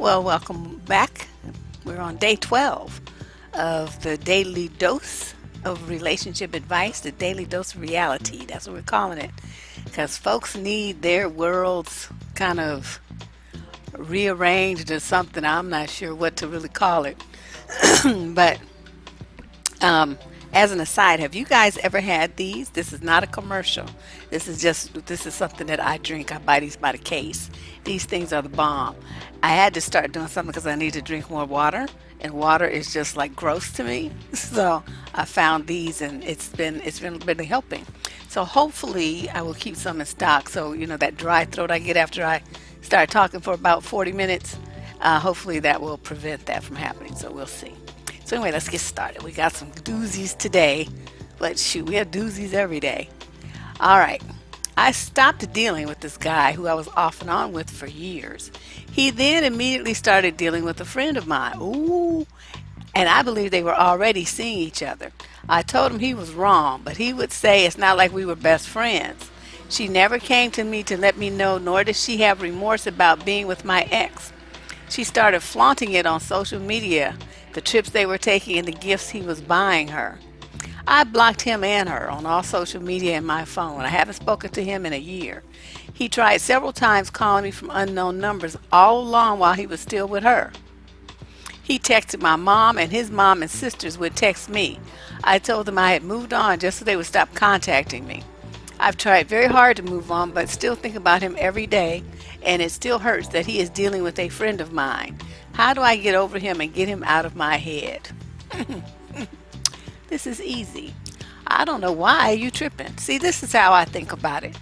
Well, welcome back. We're on day 12 of the daily dose of relationship advice, the daily dose of reality. That's what we're calling it. Because folks need their worlds kind of rearranged or something. I'm not sure what to really call it. But um, as an aside, have you guys ever had these? This is not a commercial. This is something that I drink. I buy these by the case. These things are the bomb. I had to start doing something because I need to drink more water, and water is just like gross to me. So I found these, and it's been really helping. So hopefully I will keep some in stock. So that dry throat I get after I start talking for about 40 minutes. Hopefully that will prevent that from happening. So we'll see. So anyway, let's get started. We got some doozies today. But shoot, we have doozies every day. All right. I stopped dealing with this guy who I was off and on with for years. He then immediately started dealing with a friend of mine. Ooh. And I believe they were already seeing each other. I told him he was wrong, but he would say it's not like we were best friends. She never came to me to let me know, nor did she have remorse about being with my ex. She started flaunting it on social media, the trips they were taking and the gifts he was buying her. I blocked him and her on all social media and my phone. I haven't spoken to him in a year. He tried several times calling me from unknown numbers all along while he was still with her. He texted my mom, and his mom and sisters would text me. I told them I had moved on just so they would stop contacting me. I've tried very hard to move on, but still think about him every day, and it still hurts that he is dealing with a friend of mine. How do I get over him and get him out of my head? This is easy. I don't know why you tripping. See, this is how I think about it.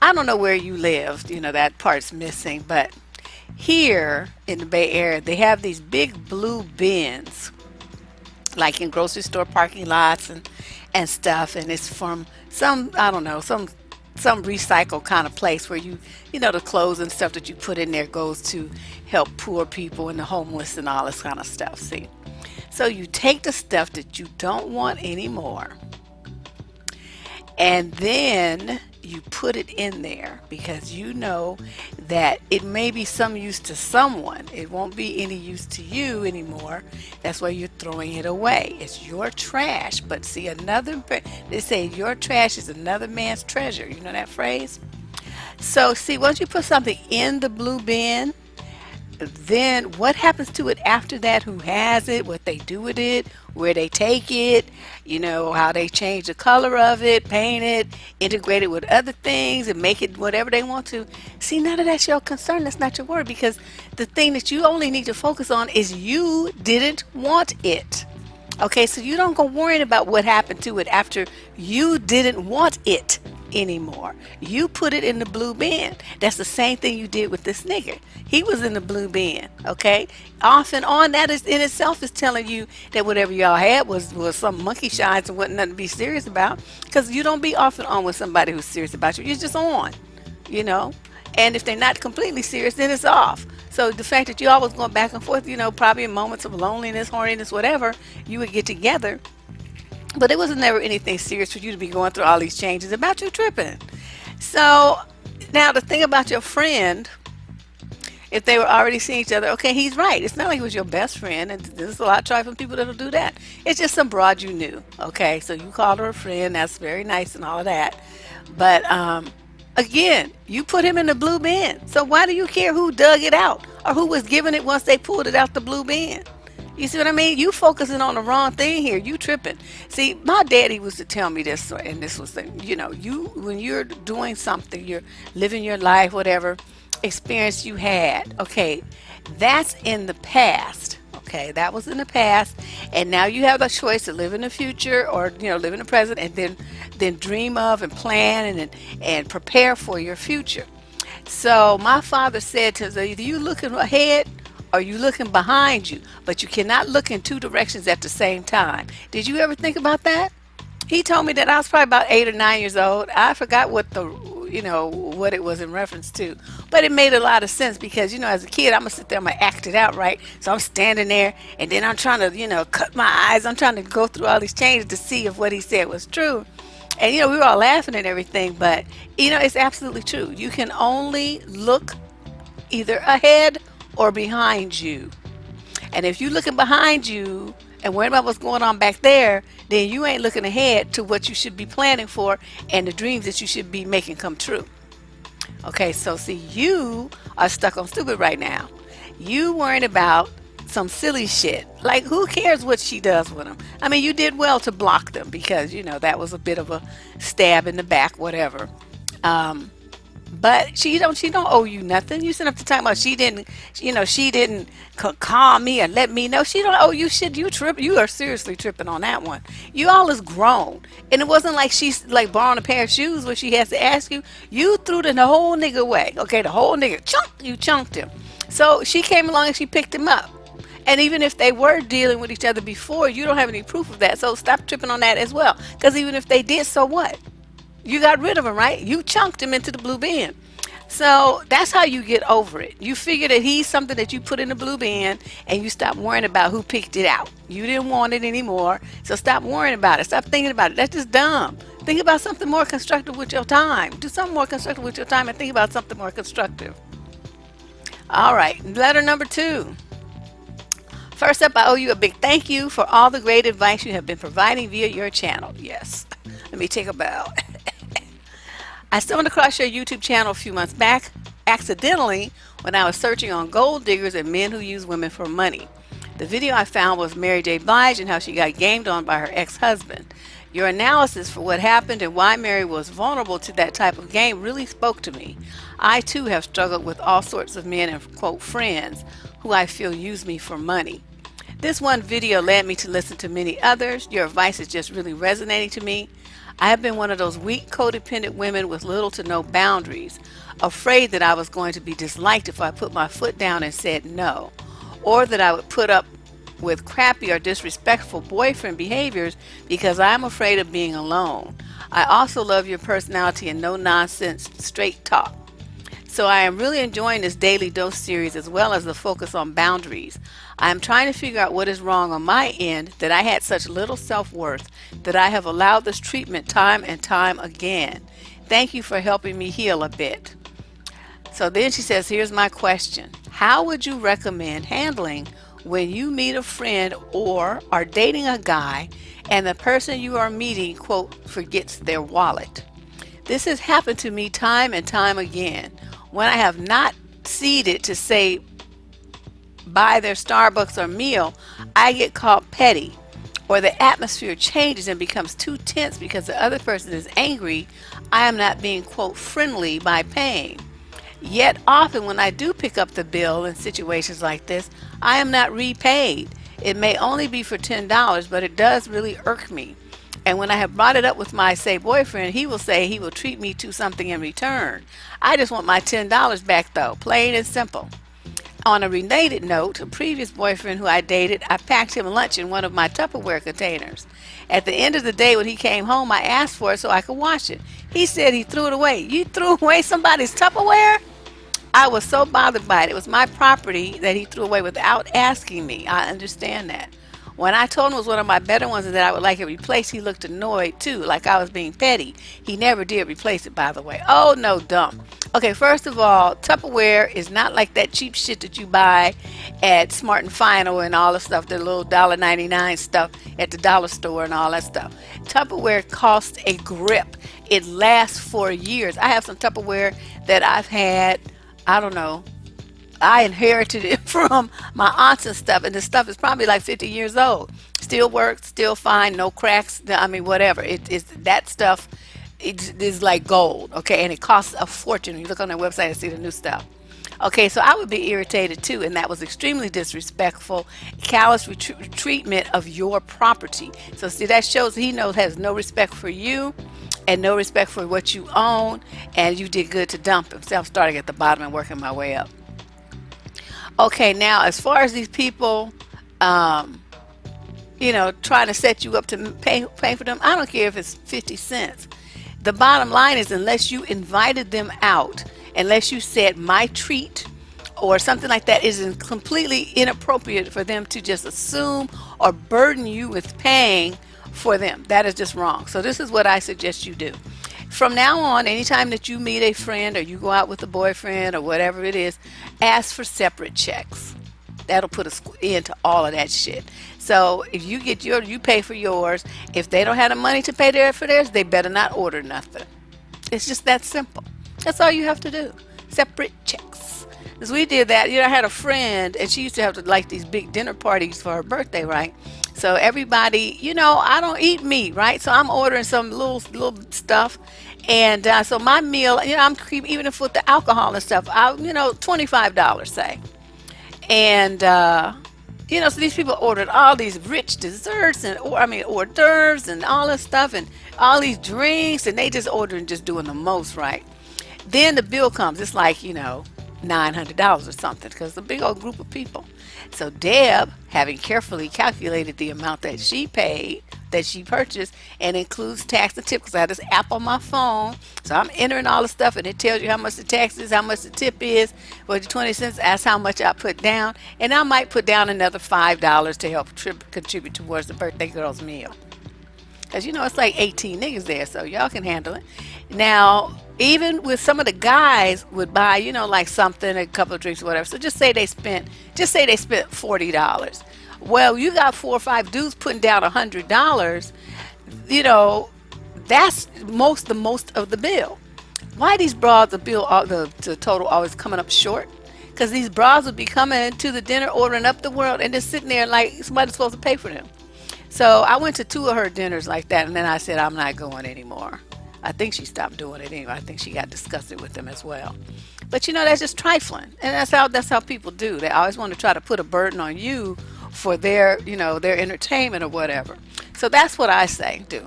I don't know where you live, that part's missing, but here in the Bay Area, they have these big blue bins, like in grocery store parking lots and stuff, and it's from some, I don't know, some recycle kind of place where the clothes and stuff that you put in there goes to help poor people and the homeless and all this kind of stuff. See, so you take the stuff that you don't want anymore, and then you put it in there because you know that it may be some use to someone. It won't be any use to you anymore. That's why you're throwing it away. It's your trash. But see, they say your trash is another man's treasure. You know that phrase? So see, once you put something in the blue bin, then what happens to it after that? Who has it? What they do with it? Where they take it? How they change the color of it, paint it, integrate it with other things, and make it whatever they want to. See, none of that's your concern. That's not your worry, because the thing that you only need to focus on is you didn't want it. Okay, so you don't go worrying about what happened to it after you didn't want it anymore. You put it in the blue bin. That's the same thing you did with this nigga. He was in the blue bin. Okay, off and on, that is in itself is telling you that whatever y'all had was some monkey shines and wasn't nothing to be serious about, because you don't be off and on with somebody who's serious about you. You're just on, and if they're not completely serious, then it's off. So the fact that you always going back and forth, probably in moments of loneliness, horniness, whatever, you would get together. But it was never anything serious for you to be going through all these changes about you tripping. So now the thing about your friend, if they were already seeing each other, okay, he's right. It's not like he was your best friend, and there's a lot of trifling people that'll do that. It's just some broad you knew, okay? So you called her a friend. That's very nice and all of that. But again, you put him in the blue bin. So why do you care who dug it out or who was giving it once they pulled it out the blue bin? You see what I mean? You focusing on the wrong thing here. You tripping. See, my daddy used to tell me this, and this was the, you when you're doing something, you're living your life, whatever experience you had. Okay, that's in the past. Okay, that was in the past, and now you have a choice to live in the future or live in the present, and then dream of and plan and prepare for your future. So my father said to us, either you looking ahead or you looking behind you, but you cannot look in two directions at the same time. Did you ever think about that? He told me that I was probably about 8 or 9 years old. I forgot what what it was in reference to, but it made a lot of sense because as a kid I'm gonna sit there, I'm gonna act it out, right? So I'm standing there, and then I'm trying to cut my eyes. I'm trying to go through all these changes to see if what he said was true. And we were all laughing and everything, but it's absolutely true. You can only look either ahead or behind you. And if you're looking behind you and worrying about what's going on back there, then you ain't looking ahead to what you should be planning for and the dreams that you should be making come true. Okay, so see, you are stuck on stupid right now. You worrying about some silly shit. Like, who cares what she does with them? I mean, you did well to block them because, that was a bit of a stab in the back, whatever. But she don't owe you nothing. You sit up to talk about she didn't call me or let me know. She don't owe you shit. You are seriously tripping on that one. You all is grown, and it wasn't like she's like borrowing a pair of shoes where she has to ask you. You threw the whole nigga away. Okay, the whole nigga you chunked him. So she came along and she picked him up. And even if they were dealing with each other before, you don't have any proof of that. So stop tripping on that as well. Because even if they did, so what? You got rid of him, right? You chunked him into the blue bin. So that's how you get over it. You figure that he's something that you put in the blue bin and you stop worrying about who picked it out. You didn't want it anymore. So stop worrying about it. Stop thinking about it. That's just dumb. Think about something more constructive with your time. Do something more constructive with your time and think about something more constructive. All right. Letter number 2. First up, I owe you a big thank you for all the great advice you have been providing via your channel. Yes. Let me take a bow. I stumbled across your YouTube channel a few months back, accidentally, when I was searching on gold diggers and men who use women for money. The video I found was Mary J. Blige and how she got gamed on by her ex-husband. Your analysis for what happened and why Mary was vulnerable to that type of game really spoke to me. I too have struggled with all sorts of men and quote friends who I feel use me for money. This one video led me to listen to many others. Your advice is just really resonating to me. I have been one of those weak, codependent women with little to no boundaries, afraid that I was going to be disliked if I put my foot down and said no, or that I would put up with crappy or disrespectful boyfriend behaviors because I'm afraid of being alone. I also love your personality and no nonsense, straight talk. So I am really enjoying this daily dose series as well as the focus on boundaries. I am trying to figure out what is wrong on my end that I had such little self-worth that I have allowed this treatment time and time again. Thank you for helping me heal a bit. So then she says, here's my question. How would you recommend handling when you meet a friend or are dating a guy and the person you are meeting, quote, forgets their wallet? This has happened to me time and time again. When I have not ceded to say buy their Starbucks or meal, I get called petty, or the atmosphere changes and becomes too tense because the other person is angry I am not being, quote, friendly by paying. Yet often when I do pick up the bill in situations like this, I am not repaid. It may only be for $10, but it does really irk me. And when I have brought it up with my, say, boyfriend, he will say he will treat me to something in return. I just want my $10 back though, plain and simple. On a related note, a previous boyfriend who I dated, I packed him lunch in one of my Tupperware containers. At the end of the day when he came home, I asked for it so I could wash it. He said he threw it away. You threw away somebody's Tupperware? I was so bothered by it. It was my property that he threw away without asking me. I understand that. When I told him it was one of my better ones and that I would like it replaced, he looked annoyed too, like I was being petty. He never did replace it, by the way. Oh, no, dumb. Okay, first of all, Tupperware is not like that cheap shit that you buy at Smart and Final and all the stuff, the little $1.99 stuff at the dollar store and all that stuff. Tupperware costs a grip. It lasts for years. I have some Tupperware that I've had, I don't know, I inherited it from my aunts and stuff, and the stuff is probably like 50 years old. Still works, still fine, no cracks. I mean, whatever. It is that stuff. It is like gold, okay, and it costs a fortune. You look on their website and see the new stuff. Okay, so I would be irritated too, and that was extremely disrespectful, callous treatment of your property. So see, that shows he has no respect for you and no respect for what you own, and you did good to dump him. So I'm starting at the bottom and working my way up. Okay, now as far as these people, trying to set you up to pay for them, I don't care if it's 50 cents. The bottom line is, unless you invited them out, unless you said my treat or something like that, is completely inappropriate for them to just assume or burden you with paying for them. That is just wrong. So this is what I suggest you do. From now on, anytime that you meet a friend or you go out with a boyfriend or whatever it is, ask for separate checks. That'll put a end to all of that shit. So if you get you pay for yours. If they don't have the money to pay for theirs, they better not order nothing. It's just that simple. That's all you have to do. Separate checks. Because we did that. I had a friend, and she used to have like these big dinner parties for her birthday, right? So everybody, I don't eat meat, right? So I'm ordering some little stuff, and so my meal, I'm even if with the alcohol and stuff, $25 say, and so these people ordered all these rich desserts and hors d'oeuvres and all this stuff and all these drinks, and they just ordering, just doing the most, right? Then the bill comes. It's like, $900 or something, because it's a big old group of people. So Deb, having carefully calculated the amount that she paid, that she purchased, and includes tax and tip, because I have this app on my phone, so I'm entering all the stuff, and it tells you how much the tax is, how much the tip is, for the 20 cents. That's how much I put down, and I might put down another $5 to help contribute towards the birthday girl's meal. Because it's like 18 niggas there, so y'all can handle it. Now, even with some of the guys would buy, like something, a couple of drinks or whatever. So just say they spent $40. Well, you got 4 or 5 dudes putting down $100. That's the most of the bill. Why these bras, the total always coming up short? Because these bras would be coming to the dinner, ordering up the world, and just sitting there like somebody's supposed to pay for them. So I went to 2 of her dinners like that, and then I said, I'm not going anymore. I think she stopped doing it anyway. I think she got disgusted with them as well. But that's just trifling, and that's how people do. They always want to try to put a burden on you for their entertainment or whatever. So that's what I say do.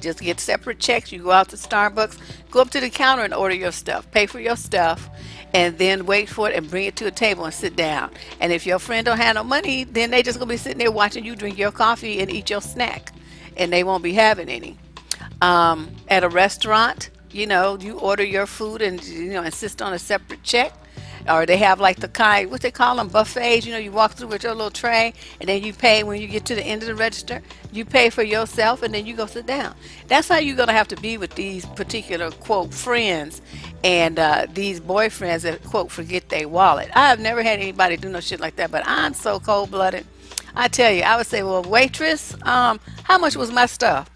Just get separate checks. You go out to Starbucks, go up to the counter and order your stuff, pay for your stuff, and then wait for it and bring it to a table and sit down. And if your friend don't have no money, then they just gonna be sitting there watching you drink your coffee and eat your snack, and they won't be having any. At a restaurant, you order your food and insist on a separate check. Or they have like the kind, what they call them, buffets. You walk through with your little tray, and then you pay when you get to the end of the register. You pay for yourself, and then you go sit down. That's how you're going to have to be with these particular, quote, friends and these boyfriends that, quote, forget their wallet. I have never had anybody do no shit like that, but I'm so cold-blooded. I tell you, I would say, well, waitress, how much was my stuff?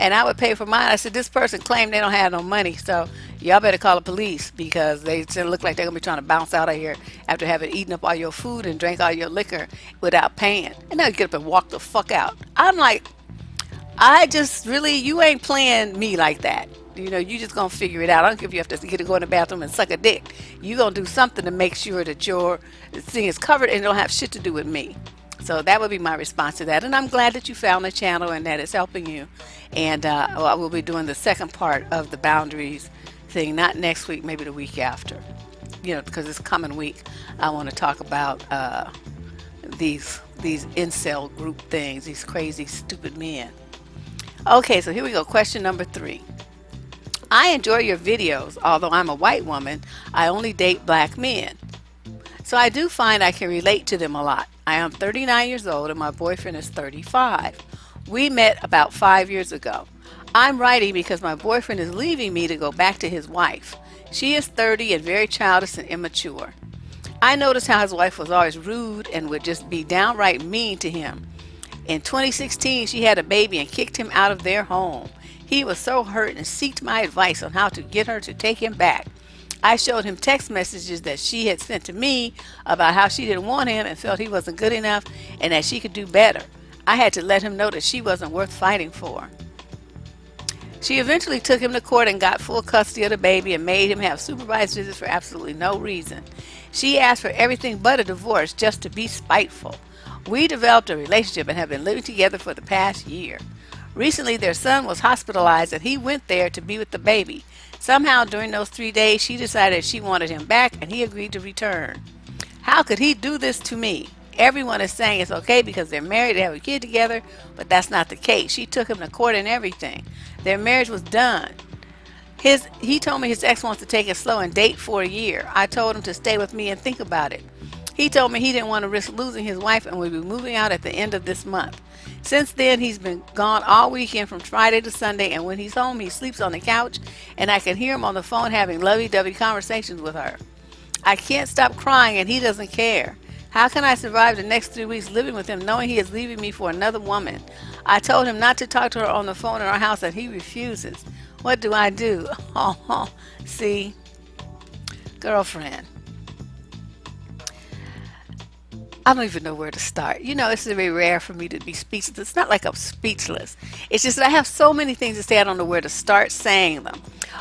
And I would pay for mine. I said, this person claimed they don't have no money, so y'all better call the police, because they look like they're going to be trying to bounce out of here after having eaten up all your food and drank all your liquor without paying. And they'll get up and walk the fuck out. I'm like, you ain't playing me like that. You just going to figure it out. I don't care if you have to get to go in the bathroom and suck a dick. You going to do something to make sure that your thing is covered and it don't have shit to do with me. So that would be my response to that. And I'm glad that you found the channel and that it's helping you. And I will be doing the second part of the boundaries thing, not next week, maybe the week after. Because this coming week, I want to talk about these incel group things, these crazy, stupid men. Okay, so here we go. Question number 3. I enjoy your videos. Although I'm a white woman, I only date black men. So I do find I can relate to them a lot. I am 39 years old and my boyfriend is 35. We met about 5 years ago. I'm writing because my boyfriend is leaving me to go back to his wife. She is 30 and very childish and immature. I noticed how his wife was always rude and would just be downright mean to him. In 2016, she had a baby and kicked him out of their home. He was so hurt and sought my advice on how to get her to take him back. I showed him text messages that she had sent to me about how she didn't want him and felt he wasn't good enough and that she could do better. I had to let him know that she wasn't worth fighting for. She eventually took him to court and got full custody of the baby and made him have supervised visits for absolutely no reason. She asked for everything but a divorce just to be spiteful. We developed a relationship and have been living together for the past year. Recently, their son was hospitalized and he went there to be with the baby. Somehow during those 3 days, she decided she wanted him back and he agreed to return. How could he do this to me? Everyone is saying it's okay because they're married, they have a kid together, but that's not the case. She took him to court and everything. Their marriage was done. He told me his ex wants to take it slow and date for a year. I told him to stay with me and think about it. He told me he didn't want to risk losing his wife and would be moving out at the end of this month. Since then, he's been gone all weekend from Friday to Sunday, and when he's home, he sleeps on the couch, and I can hear him on the phone having lovey-dovey conversations with her. I can't stop crying, and he doesn't care. How can I survive the next 3 weeks living with him knowing he is leaving me for another woman? I told him not to talk to her on the phone in our house, and he refuses. What do I do? Oh, see, girlfriend, I don't even know where to start. You know, it's very rare for me to be speechless. It's not like I'm speechless. It's just that I have so many things to say, I don't know where to start saying them.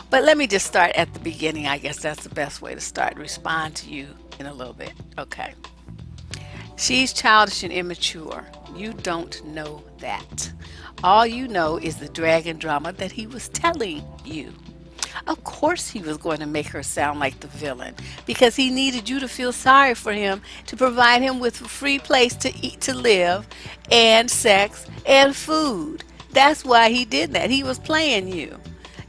But let me just start at the beginning. I guess that's the best way to start. Respond to you in a little bit. Okay. She's childish and immature. You don't know that. All you know is the dragon drama that he was telling you. Of course he was going to make her sound like the villain because he needed you to feel sorry for him to provide him with a free place to eat, to live, and sex and food. That's why he did that. He was playing you.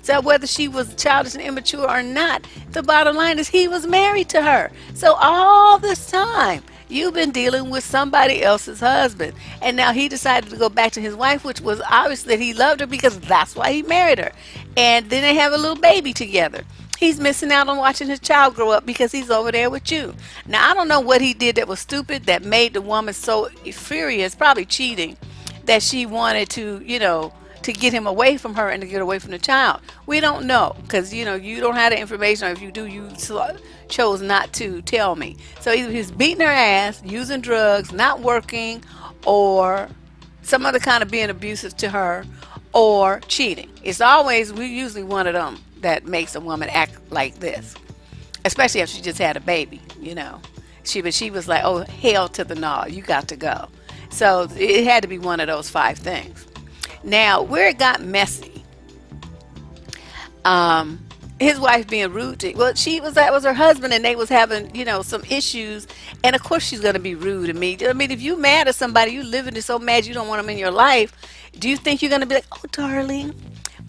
So whether she was childish and immature or not, the bottom line is he was married to her. So all this time, you've been dealing with somebody else's husband. And now he decided to go back to his wife, which was obvious that he loved her because that's why he married her. And then they have a little baby together. He's missing out on watching his child grow up because he's over there with you. Now, I don't know what he did that was stupid that made the woman so furious, probably cheating, that she wanted to, to get him away from her and to get away from the child. We don't know because, you don't have the information, or if you do, you chose not to tell me. So either he's beating her ass, using drugs, not working, or some other kind of being abusive to her, or cheating. It's always, we usually one of them that makes a woman act like this, especially if she just had a baby, She was like, oh, hell to the no, you got to go. So it had to be one of those 5 things. Now, where it got messy, his wife being rude to, well, that was her husband, and they was having, some issues, and of course she's going to be rude to me. I mean, if you mad at somebody, you living it so mad you don't want them in your life, do you think you're going to be like, oh, darling,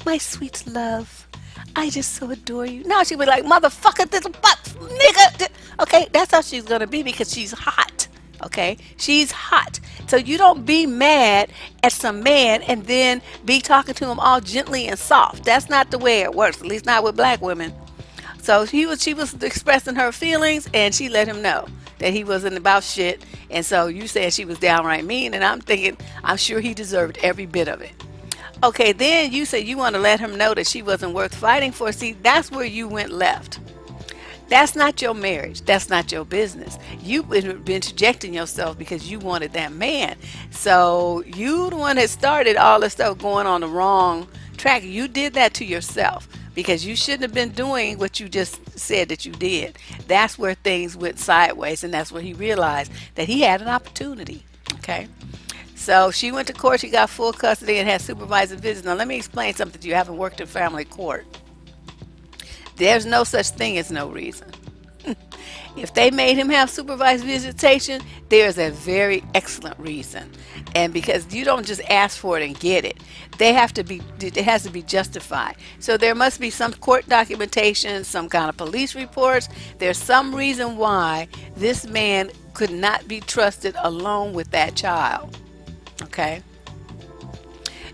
my sweet love, I just so adore you? No, she'll be like, motherfucker, this butt, nigga. Okay, that's how she's going to be because she's hot. Okay, she's hot. So you don't be mad at some man and then be talking to him all gently and soft. That's not the way it works, at least not with black women. So she was expressing her feelings, and she let him know that he wasn't about shit. And so you said she was downright mean, and I'm thinking, I'm sure he deserved every bit of it. Okay, then you said you want to let him know that she wasn't worth fighting for. See, that's where you went left. That's not your marriage. That's not your business. You've been interjecting yourself because you wanted that man. So you the one that started all this stuff going on the wrong track. You did that to yourself because you shouldn't have been doing what you just said that you did. That's where things went sideways, and that's where he realized that he had an opportunity. Okay? So she went to court. She got full custody and had supervised visits. Now let me explain something to you. You haven't worked in family court. There's no such thing as no reason. If they made him have supervised visitation, there's a very excellent reason. And because you don't just ask for it and get it, it has to be justified. So there must be some court documentation, some kind of police reports. There's some reason why this man could not be trusted alone with that child. Okay?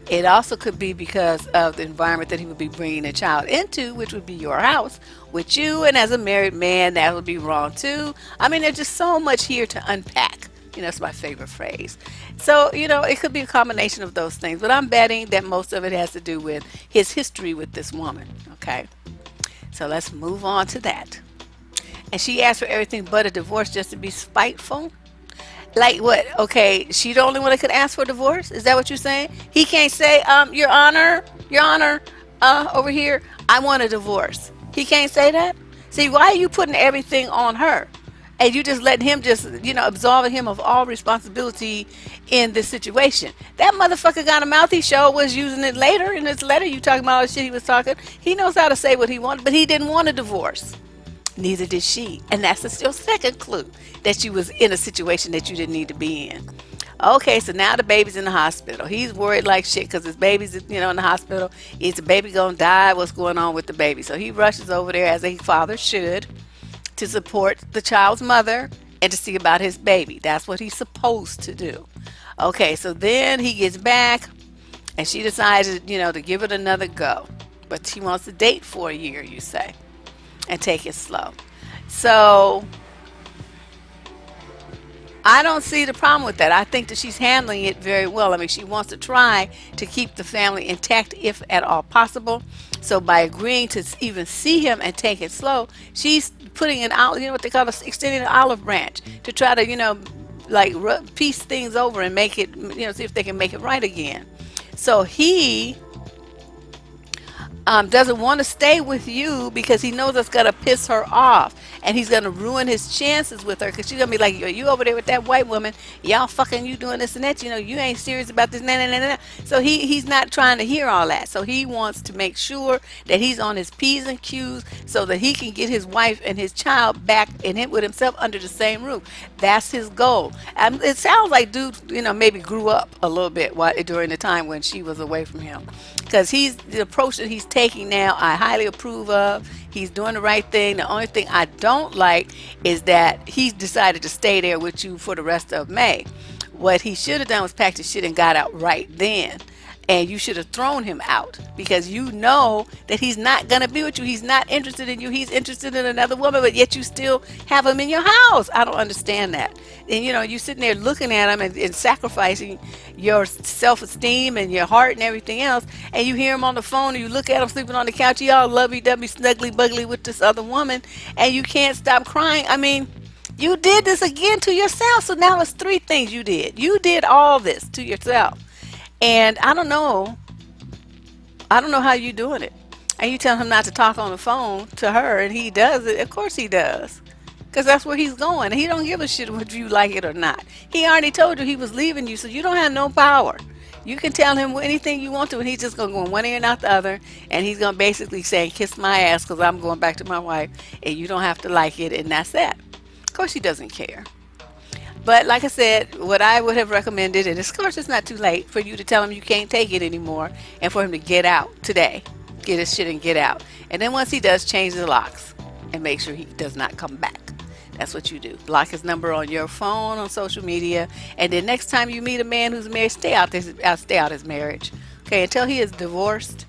It also could be because of the environment that he would be bringing the child into, which would be your house with you. And as a married man, that would be wrong too. I mean, there's just so much here to unpack. That's my favorite phrase. So, it could be a combination of those things. But I'm betting that most of it has to do with his history with this woman. Okay? So let's move on to that. And she asked for everything but a divorce just to be spiteful. Like what? Okay, she the only one that could ask for a divorce? Is that what you're saying? He can't say, Your Honor, over here, I want a divorce. He can't say that? See, why are you putting everything on her? And you just letting him absolving him of all responsibility in this situation. That motherfucker got a mouth. He sure was using it later. In this letter, you talking about all the shit he was talking. He knows how to say what he wanted, but he didn't want a divorce. Neither did she. And that's your second clue that you was in a situation that you didn't need to be in. Okay, so now the baby's in the hospital. He's worried like shit because his baby's, in the hospital. Is the baby going to die? What's going on with the baby? So he rushes over there, as a father should, to support the child's mother and to see about his baby. That's what he's supposed to do. Okay, so then he gets back and she decides, to give it another go. But she wants to date for a year, you say, and take it slow. So I don't see the problem with that. I think that she's handling it very well. I mean, she wants to try to keep the family intact if at all possible. So by agreeing to even see him and take it slow, she's putting an olive, what they call extending an olive branch to try to, like piece things over and make it, see if they can make it right again. So he doesn't want to stay with you because he knows it's going to piss her off, and he's going to ruin his chances with her because she's going to be like, you over there with that white woman, y'all fucking, you doing this and that, you ain't serious about this, nah, nah, nah, nah. So he's not trying to hear all that. So he wants to make sure that he's on his P's and Q's so that he can get his wife and his child back and him with himself under the same roof. That's his goal. And it sounds like dude, maybe grew up a little bit during the time when she was away from him. Because the approach that he's taking now, I highly approve of. He's doing the right thing. The only thing I don't like is that he's decided to stay there with you for the rest of May. What he should have done was packed his shit and got out right then. And you should have thrown him out because you know that he's not going to be with you. He's not interested in you. He's interested in another woman, but yet you still have him in your house. I don't understand that. And, you sitting there looking at him and sacrificing your self-esteem and your heart and everything else. And you hear him on the phone and you look at him sleeping on the couch. He all lovey-dovey, snuggly-buggly with this other woman. And you can't stop crying. I mean, you did this again to yourself. So now it's 3 things you did. You did all this to yourself. And I don't know how you're doing it. And you tell him not to talk on the phone to her, and he does it. Of course he does. Because that's where he's going. He don't give a shit if you like it or not. He already told you he was leaving you, so you don't have no power. You can tell him anything you want to, and he's just going to go in one ear and out the other, and he's going to basically say, kiss my ass because I'm going back to my wife, and you don't have to like it, and that's that. Of course he doesn't care. But like I said, what I would have recommended, and of course it's not too late for you to tell him you can't take it anymore and for him to get out today. Get his shit and get out. And then once he does, change the locks and make sure he does not come back. That's what you do. Block his number on your phone, on social media, and then next time you meet a man who's married, stay out his marriage. Okay, until he is divorced,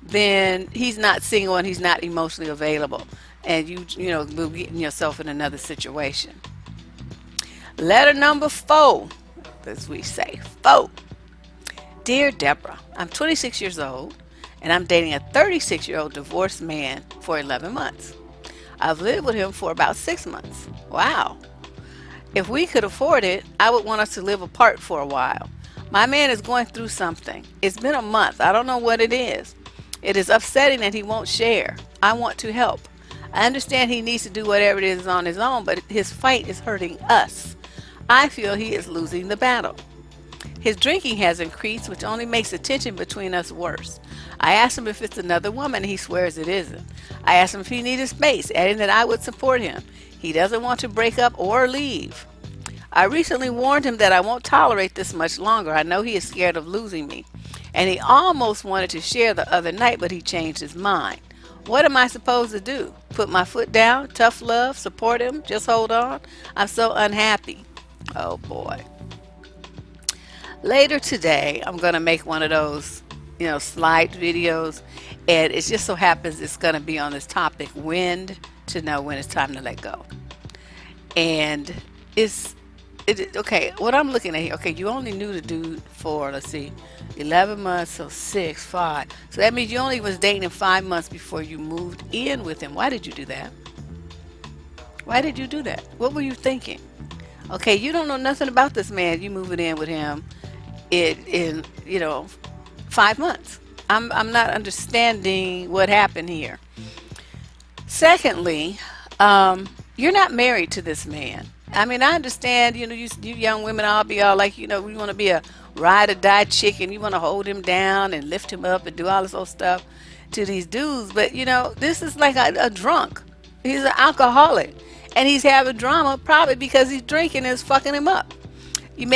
then he's not single and he's not emotionally available. And you're getting yourself in another situation. Letter number 4, as we say, 4. Dear Deborah, I'm 26 years old, and I'm dating a 36-year-old divorced man for 11 months. I've lived with him for about 6 months. Wow. If we could afford it, I would want us to live apart for a while. My man is going through something. It's been a month. I don't know what it is. It is upsetting that he won't share. I want to help. I understand he needs to do whatever it is on his own, but his fight is hurting us. I feel he is losing the battle. His drinking has increased, which only makes the tension between us worse. I asked him if it's another woman, and he swears it isn't. I asked him if he needed space, adding that I would support him. He doesn't want to break up or leave. I recently warned him that I won't tolerate this much longer. I know he is scared of losing me. And he almost wanted to share the other night, but he changed his mind. What am I supposed to do? Put my foot down? Tough love? Support him? Just hold on? I'm so unhappy. Oh boy. Later today, I'm going to make one of those, slide videos. And it just so happens it's going to be on this topic, when to know when it's time to let go. And okay, what I'm looking at here, okay, you only knew the dude for, 11 months, so 6, 5. So that means you only was dating him 5 months before you moved in with him. Why did you do that? Why did you do that? What were you thinking? Okay, you don't know nothing about this man. You moving in with him in 5 months. I'm not understanding what happened here. Secondly, you're not married to this man. I mean, I understand, you young women all be all like, we want to be a ride or die chick and you want to hold him down and lift him up and do all this old stuff to these dudes. But, this is like a drunk. He's an alcoholic. And he's having drama probably because he's drinking and it's fucking him up. It's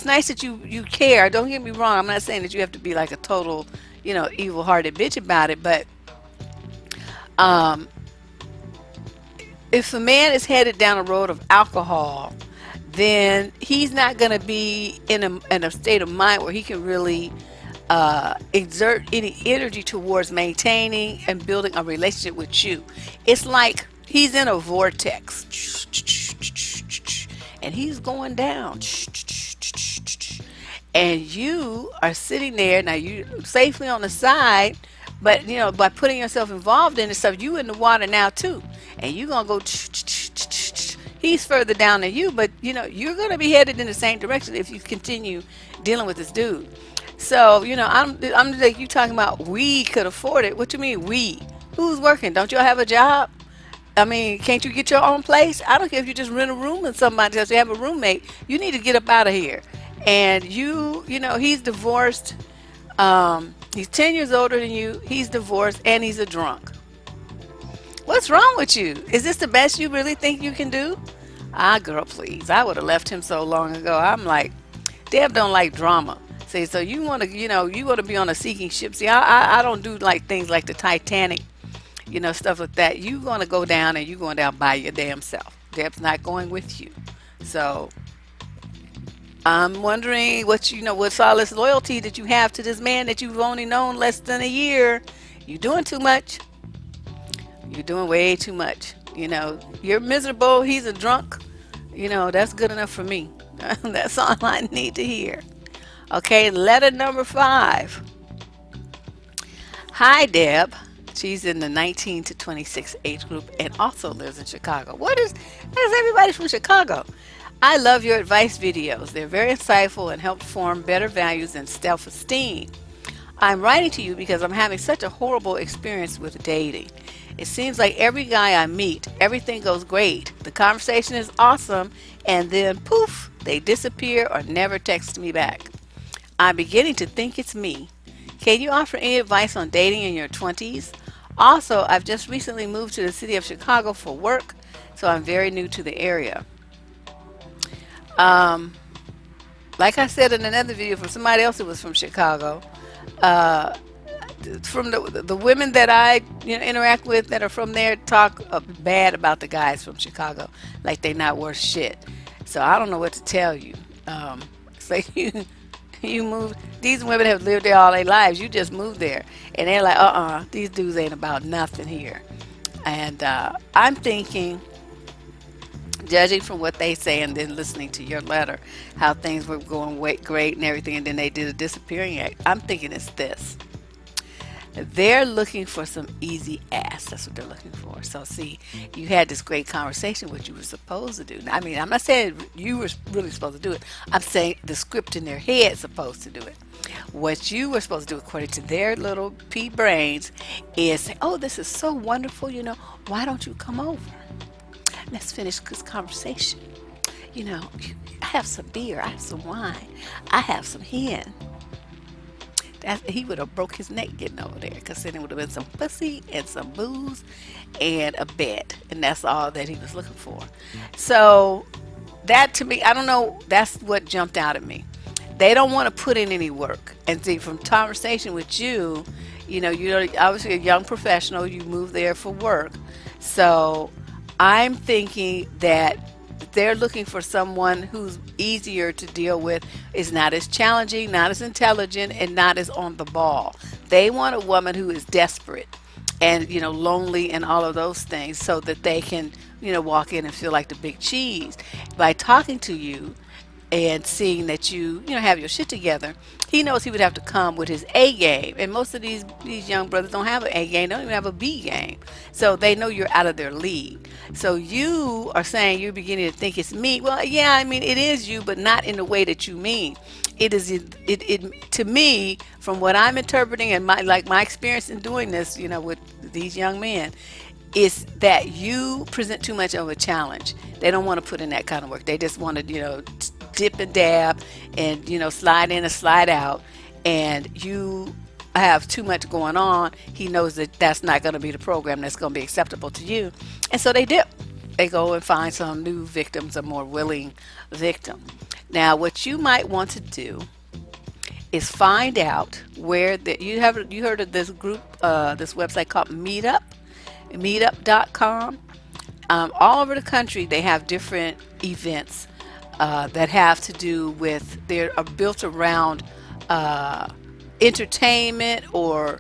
nice that you care. Don't get me wrong. I'm not saying that you have to be like a total, evil-hearted bitch about it. But if a man is headed down a road of alcohol, then he's not going to be in a state of mind where he can really exert any energy towards maintaining and building a relationship with you. It's like he's in a vortex and he's going down, and you are sitting there. Now you safely on the side, but you know, by putting yourself involved in this stuff, you in the water now too, and you're gonna go. He's further down than you, but you know you're gonna be headed in the same direction if you continue dealing with this dude. So you know, I'm like, you talking about we could afford it. What you mean we? Who's working? Don't y'all have a job? I mean, can't you get your own place? I don't care if you just rent a room with somebody else. You have a roommate. You need to get up out of here. And you know, he's divorced. He's 10 years older than you. He's divorced and he's a drunk. What's wrong with you? Is this the best you really think you can do? Ah, girl, please. I would have left him so long ago. I'm like, Deb don't like drama. See, so you want to, you know, you want to be on a sinking ship. See, I don't do like things like the Titanic, you know, stuff like that. You going to go down and you going down by your damn self. Deb's not going with you. So I'm wondering what's all this loyalty that you have to this man that you've only known less than a year. You doing too much. You're doing way too much. You know, you're miserable. He's a drunk. You know, that's good enough for me. That's all I need to hear. Okay, letter number 5. Hi, Deb. She's in the 19 to 26 age group and also lives in Chicago. That's everybody from Chicago. I love your advice videos. They're very insightful and help form better values and self-esteem. I'm writing to you because I'm having such a horrible experience with dating. It seems like every guy I meet, everything goes great. The conversation is awesome, and then poof, they disappear or never text me back. I'm beginning to think it's me. Can you offer any advice on dating in your 20s? Also, I've just recently moved to the city of Chicago for work, so I'm very new to the area. Like I said in another video from somebody else who was from Chicago, from the women that I interact with that are from there talk bad about the guys from Chicago, like they not worth shit. So I don't know what to tell you. It's like you move. These women have lived there all their lives. You just moved there, and they're like, these dudes ain't about nothing here. And I'm thinking, judging from what they say and then listening to your letter, how things were going great and everything, and then they did a disappearing act. I'm thinking it's this. They're looking for some easy ass. That's what they're looking for. So see, you had this great conversation, what you were supposed to do. I mean, I'm not saying you were really supposed to do it. I'm saying the script in their head supposed to do it. What you were supposed to do, according to their little pea brains, is say, oh, this is so wonderful, why don't you come over? Let's finish this conversation. I have some beer, I have some wine, I have some hen. He would have broke his neck getting over there, because then it would have been some pussy and some booze and a bed, and that's all that he was looking for. So that, to me, I don't know, that's what jumped out at me. They don't want to put in any work. And see, from conversation with you, you're obviously a young professional, you moved there for work. So I'm thinking that they're looking for someone who's easier to deal with, is not as challenging, not as intelligent, and not as on the ball. They want a woman who is desperate and lonely and all of those things, so that they can walk in and feel like the big cheese. By talking to you and seeing that you have your shit together, he knows he would have to come with his A game. And most of these young brothers don't have an A game, don't even have a B game. So they know you're out of their league. So you are saying you're beginning to think it's me. Well, yeah, I mean, it is you, but not in the way that you mean. It is it to me, from what I'm interpreting and my experience in doing this, with these young men, is that you present too much of a challenge. They don't want to put in that kind of work. They just want to, dip and dab and, slide in and slide out. And you have too much going on. He knows that that's not going to be the program that's going to be acceptable to you. And so they dip. They go and find some new victims, a more willing victim. Now, what you might want to do is find out where you heard of this group, this website called Meetup, meetup.com. All over the country, they have different events that have to do with, they're built around uh, entertainment or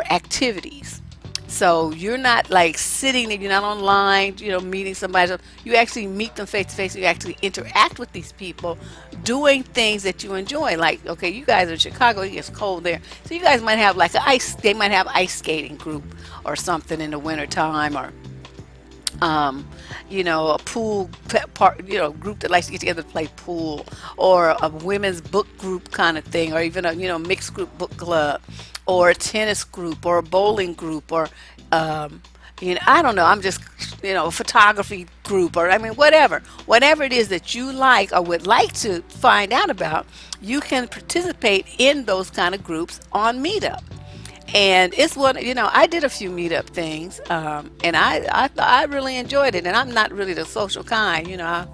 activities. So you're not like sitting there, you're not online, meeting somebody. So you actually meet them face to face. You actually interact with these people doing things that you enjoy. Like, okay, you guys are in Chicago, it gets cold there. So you guys might have like they might have ice skating group or something in the wintertime, or um, a pool part, group that likes to get together to play pool, or a women's book group kind of thing, or even a mixed group book club, or a tennis group, or a bowling group, or um, I don't know. I'm just a photography group, or I mean whatever it is that you like or would like to find out about, you can participate in those kind of groups on Meetup. And it's what I did a few meetup things, and I really enjoyed it. And I'm not really the social kind, I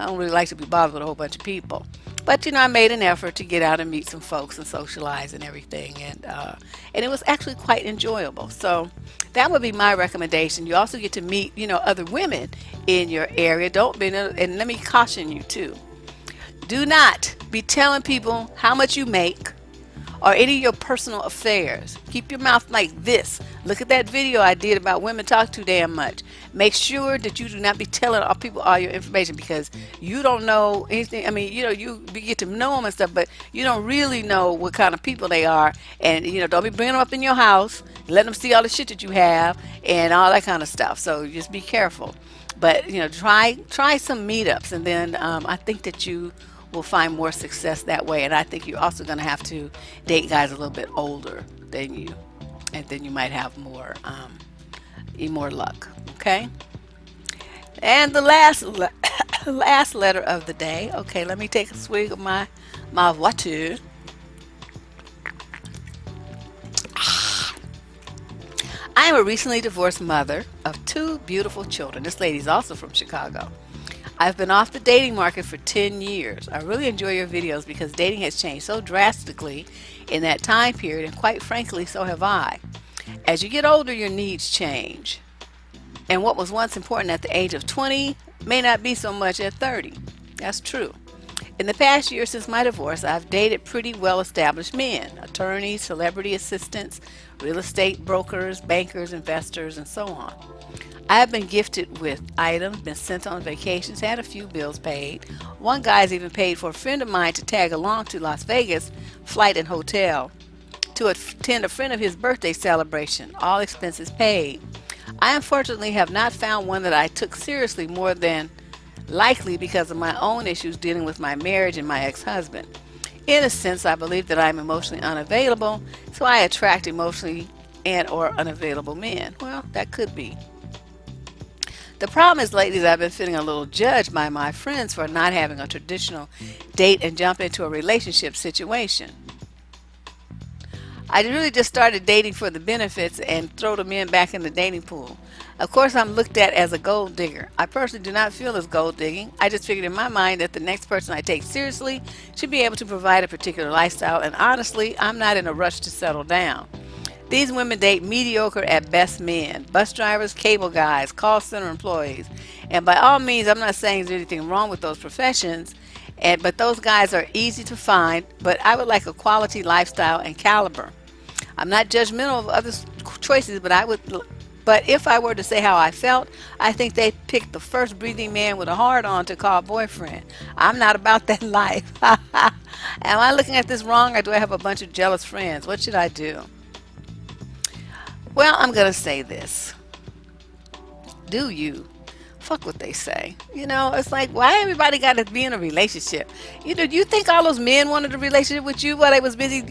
don't really like to be bothered with a whole bunch of people. But I made an effort to get out and meet some folks and socialize and everything, and it was actually quite enjoyable. So that would be my recommendation. You also get to meet other women in your area. Don't be, and let me caution you too. Do not be telling people how much you make or any of your personal affairs. Keep your mouth like this. Look at that video I did about women talk too damn much. Make sure that you do not be telling all people all your information, because you don't know anything. I mean, you get to know them and stuff, but you don't really know what kind of people they are. And don't be bringing them up in your house, letting them see all the shit that you have and all that kind of stuff. So just be careful. But try some meetups, and then I think that you will find more success that way. And I think you're also going to have to date guys a little bit older than you, and then you might have more luck. Okay. And the last letter of the day. Okay, let me take a swig of my water. I am a recently divorced mother of two beautiful children. This lady's also from Chicago. I've been off the dating market for 10 years. I really enjoy your videos because dating has changed so drastically in that time period, and quite frankly, so have I. As you get older, your needs change. And what was once important at the age of 20 may not be so much at 30. That's true. In the past year since my divorce, I've dated pretty well-established men, attorneys, celebrity assistants, real estate brokers, bankers, investors, and so on. I have been gifted with items, been sent on vacations, had a few bills paid. One guy's even paid for a friend of mine to tag along to Las Vegas, flight and hotel, to attend a friend of his birthday celebration, all expenses paid. I unfortunately have not found one that I took seriously, more than likely because of my own issues dealing with my marriage and my ex-husband. In a sense, I believe that I'm emotionally unavailable, so I attract emotionally and or unavailable men. Well, that could be. The problem is, lately, I've been feeling a little judged by my friends for not having a traditional date and jump into a relationship situation. I really just started dating for the benefits and throw the men back in the dating pool. Of course, I'm looked at as a gold digger. I personally do not feel as gold digging. I just figured in my mind that the next person I take seriously should be able to provide a particular lifestyle, and honestly, I'm not in a rush to settle down. These women date mediocre at best men, bus drivers, cable guys, call center employees. And by all means, I'm not saying there's anything wrong with those professions, but those guys are easy to find, but I would like a quality lifestyle and caliber. I'm not judgmental of other choices, but if I were to say how I felt, I think they picked the first breathing man with a hard on to call boyfriend. I'm not about that life. Am I looking at this wrong, or do I have a bunch of jealous friends? What should I do? Well, I'm going to say this. Do you? Fuck what they say. It's like, why everybody got to be in a relationship? Do you think all those men wanted a relationship with you while they was busy,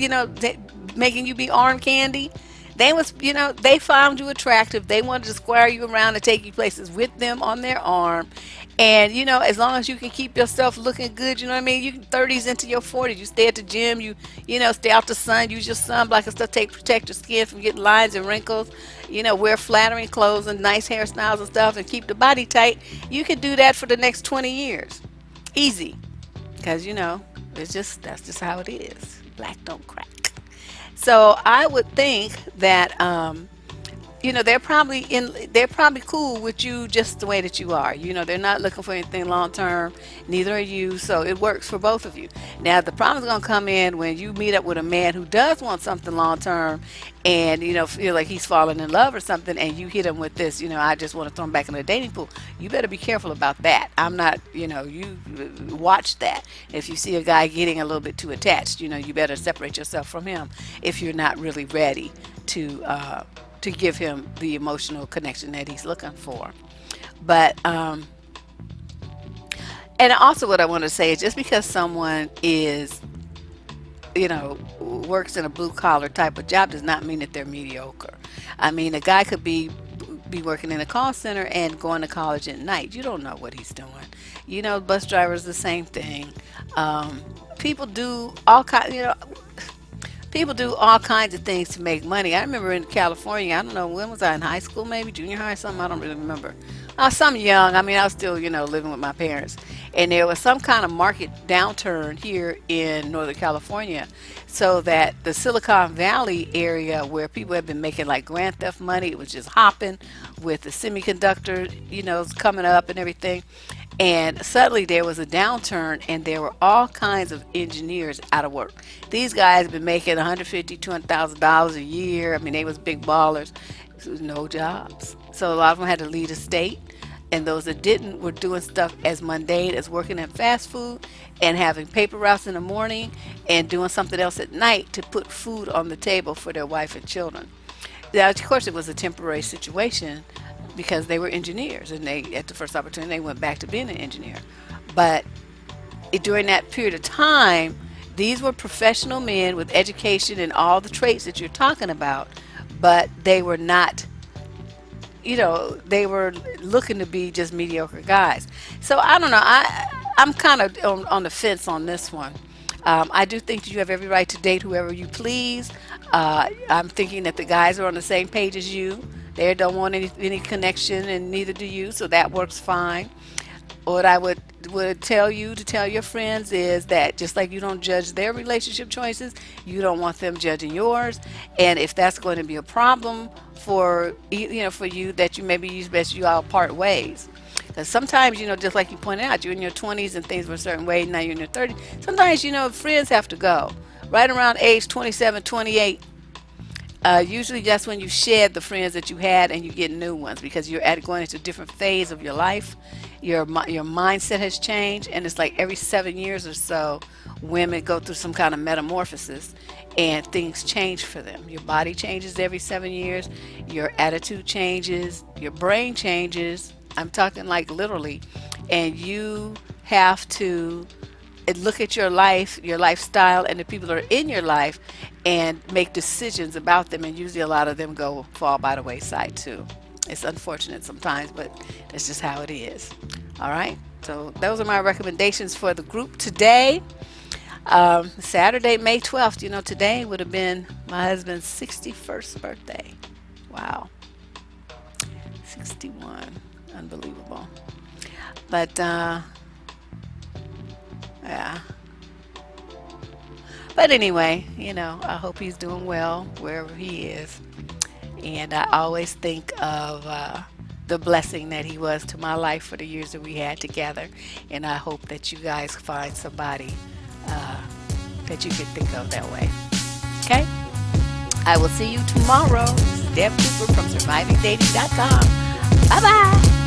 making you be arm candy? They found you attractive. They wanted to square you around and take you places with them on their arm. And, as long as you can keep yourself looking good, you know what I mean? You can 30s into your 40s. You stay at the gym. Stay out the sun. Use your sunblock and stuff. Protect your skin from getting lines and wrinkles. Wear flattering clothes and nice hairstyles and stuff, and keep the body tight. You can do that for the next 20 years. Easy. Because, that's just how it is. Black don't crack. So I would think that they're probably cool with you just the way that you are. They're not looking for anything long term. Neither are you, so it works for both of you. Now the problem is going to come in when you meet up with a man who does want something long term, and feel like he's falling in love or something, and you hit him with this, I just want to throw him back in the dating pool. You better be careful about that. I'm not, you watch that. If you see a guy getting a little bit too attached, you better separate yourself from him if you're not really ready to give him the emotional connection that he's looking for. But and also what I want to say is, just because someone is, works in a blue collar type of job does not mean that they're mediocre. I mean, a guy could be working in a call center and going to college at night. You don't know what he's doing. Bus drivers, the same thing. People do all kinds. People do all kinds of things to make money. I remember in California, I don't know, when was I, in high school, maybe junior high or something, I don't really remember. I was some young, I mean, I was still, living with my parents. And there was some kind of market downturn here in Northern California, so that the Silicon Valley area, where people have been making like grand theft money, it was just hopping with the semiconductor, coming up and everything. And suddenly there was a downturn, and there were all kinds of engineers out of work. These guys have been making $150,000, $200,000 a year. I mean, they was big ballers. So no jobs. So a lot of them had to leave the state, and those that didn't were doing stuff as mundane as working in fast food and having paper routes in the morning and doing something else at night to put food on the table for their wife and children. Now, of course, it was a temporary situation, because they were engineers, and they, at the first opportunity, they went back to being an engineer. But during that period of time, these were professional men with education and all the traits that you're talking about, but they were not, they were looking to be just mediocre guys. So I don't know. I'm kind of on the fence on this one. I do think that you have every right to date whoever you please. I'm thinking that the guys are on the same page as you. They don't want any connection, and neither do you, so that works fine. What I would tell you to tell your friends is that, just like you don't judge their relationship choices, you don't want them judging yours. And if that's going to be a problem for for you, that you maybe use best you all part ways. Because sometimes, just like you pointed out, you're in your 20s and things were a certain way, now you're in your 30s. Sometimes, friends have to go. Right around age 27, 28, usually that's when you shed the friends that you had and you get new ones, because you're going into a different phase of your life. Your mindset has changed, and it's like every 7 years or so, women go through some kind of metamorphosis, and things change for them. Your body changes every 7 years. Your attitude changes. Your brain changes. I'm talking like literally. And you have to look at your life, your lifestyle, and the people that are in your life, and make decisions about them. And usually a lot of them fall by the wayside too. It's unfortunate sometimes, but that's just how it is. All right. So those are my recommendations for the group today. Saturday, May 12th. Today would have been my husband's 61st birthday. Wow. 61. Unbelievable. But yeah. But anyway, I hope he's doing well wherever he is. And I always think of the blessing that he was to my life for the years that we had together. And I hope that you guys find somebody that you can think of that way. Okay? I will see you tomorrow. This is Deborrah Cooper from survivingdating.com. Bye-bye.